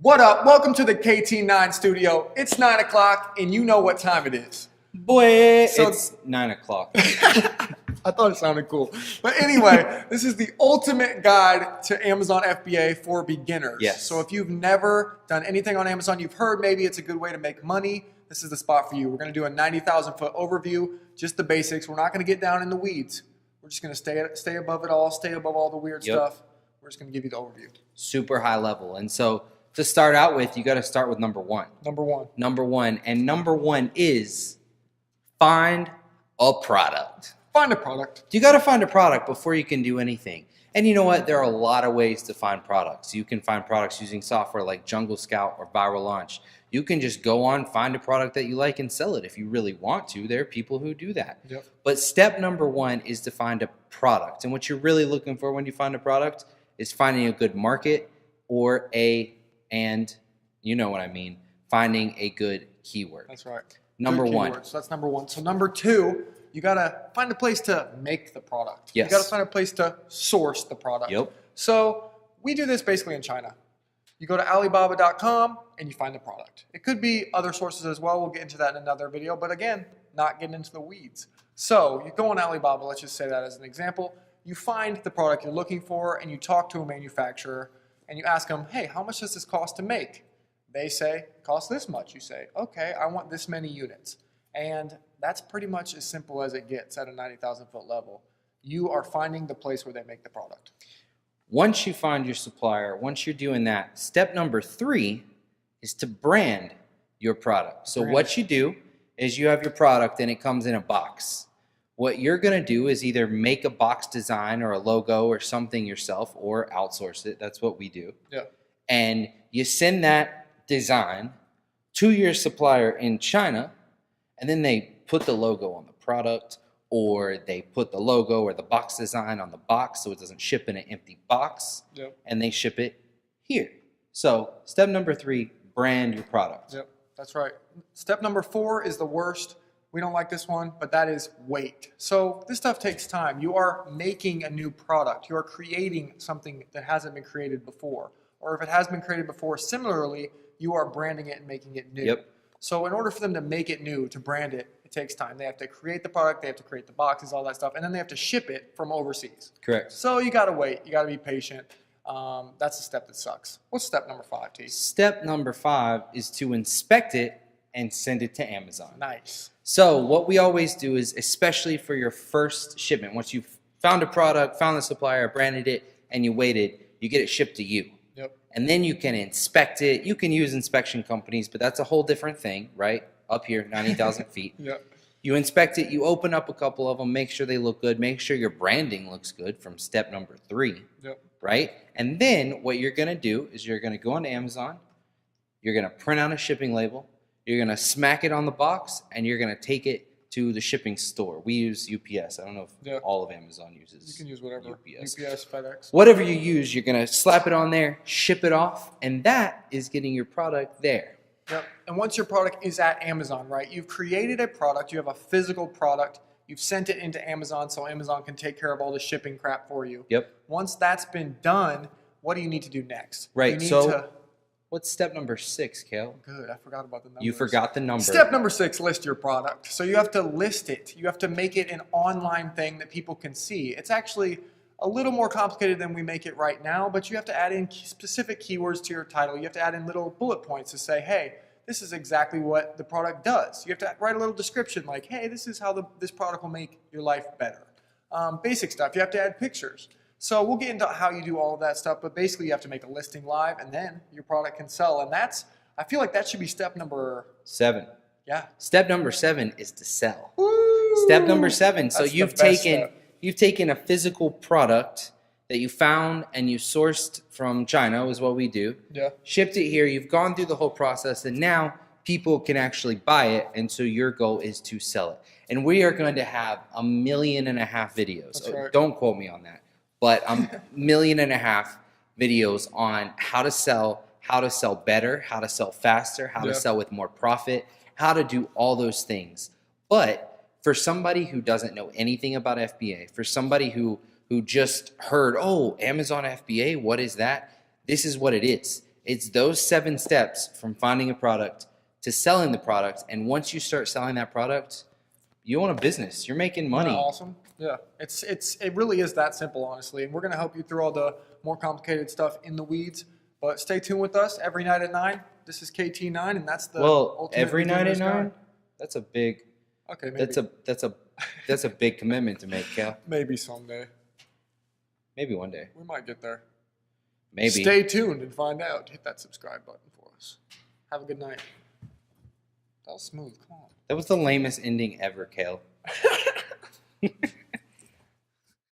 What up? Welcome to the KT9 studio. It's 9 o'clock and you know what time it is. Boy, So- it's 9 o'clock. I thought it sounded cool. But anyway, this is the ultimate guide to Amazon FBA for beginners. Yes. So if you've never done anything on Amazon, you've heard maybe it's a good way to make money, this is the spot for you. We're going to do a 90,000 foot overview, just the basics. We're not going to get down in the weeds. We're just going to stay above it all, stay above all the weird stuff. We're just going to give you the overview. Super high level. And so to start out with, you got to start with number one. Number one. And number one is find a product. Find a product. You got to find a product before you can do anything. And you know what? There are a lot of ways to find products. You can find products using software like Jungle Scout or Viral Launch. You can just go on, find a product that you like and sell it if you really want to. There are people who do that. Yep. But step number one is to find a product. And what you're really looking for when you find a product is finding a good market or and you know what I mean, finding a good keyword. That's right. Number Good one. keywords. So that's number one. So number two, you got to find a place to make the product. Yes. You got to find a place to source the product. Yep. So we do this basically in China. You go to Alibaba.com and you find the product. It could be other sources as well. We'll get into that in another video. But again, not getting into the weeds. So you go on Alibaba, let's just say that as an example. You find the product you're looking for and you talk to a manufacturer and you ask them, hey, how much does this cost to make? They say, it costs this much. You say, okay, I want this many units. And that's pretty much as simple as it gets at a 90,000 foot level. You are finding the place where they make the product. Once you find your supplier, once you're doing that, step number three is to brand your product. So what you do is you have your product and it comes in a box. What you're going to do is either make a box design or a logo or something yourself or outsource it. That's what we do. Yeah. And you send that design to your supplier in China, and then they put the logo on the product, or they put the logo or the box design on the box so it doesn't ship in an empty box. Yep. And they ship it here. So step number three, brand your product. Yep, that's right. Step number four is the worst. We don't like this one, but that is wait. So this stuff takes time. You are making a new product. You are creating something that hasn't been created before. Or if it has been created before, similarly, you are branding it and making it new. Yep. So in order for them to make it new, to brand it, it takes time. They have to create the product, they have to create the boxes, all that stuff, and then they have to ship it from overseas. Correct. So you gotta wait, you gotta be patient. That's a step that sucks. What's step number 5, T? Step number 5 is to inspect it and send it to Amazon. Nice. So what we always do is, especially for your first shipment, once you've found a product, found the supplier, branded it, and you waited, you get it shipped to you. Yep. And then you can inspect it. You can use inspection companies, but that's a whole different thing, right? Up here, 90,000 feet. Yep. You inspect it, you open up a couple of them, make sure they look good, make sure your branding looks good from step number 3, Yep. right? And then what you're going to do is you're going to go on Amazon, you're going to print out a shipping label, you're going to smack it on the box, and you're going to take it to the shipping store. We use UPS. I don't know if all of Amazon uses. You can use whatever. UPS. FedEx. Whatever you use, you're going to slap it on there, ship it off, and that is getting your product there. Yep. And once your product is at Amazon, right, you've created a product, you have a physical product, you've sent it into Amazon so Amazon can take care of all the shipping crap for you. Yep. Once that's been done, what do you need to do next? Right. You need So to, what's step number 6, Kale? good, I forgot about the numbers. You forgot the number. Step number 6, list your product. So you have to list it. You have to make it an online thing that people can see. It's actually a little more complicated than we make it right now, but you have to add in specific keywords to your title. You have to add in little bullet points to say, hey, this is exactly what the product does. You have to write a little description like, hey, this is how this product will make your life better. Basic stuff, you have to add pictures. So we'll get into how you do all of that stuff, but basically you have to make a listing live and then your product can sell. And I feel like that should be step number 7. Yeah. Step number 7 is to sell. Woo! Step number 7. So That's the you've best taken step. you've taken a physical product that you found and you sourced from China, is what we do. Yeah. Shipped it here, you've gone through the whole process, and now people can actually buy it, and so your goal is to sell it. And we are going to have 1.5 million videos. That's right. Don't quote me on that. But 1.5 million videos on how to sell better, how to sell faster, how to sell with more profit, how to do all those things. But for somebody who doesn't know anything about FBA, for somebody who just heard, oh, Amazon FBA, what is that? This is what it is. It's those 7 steps from finding a product to selling the product. And once you start selling that product, you own a business. You're making money. Isn't that awesome? Yeah, it really is that simple, honestly. And we're going to help you through all the more complicated stuff in the weeds. But stay tuned with us every night at 9. This is KT9, and that's the ultimate every night at beginner's 9. guide. That's a big. Okay, maybe. That's a big commitment to make, Cal. Maybe someday. Maybe one day. We might get there. Maybe. Stay tuned and find out. Hit that subscribe button for us. Have a good night. That was smooth. Come on. That was the lamest ending ever, Kale.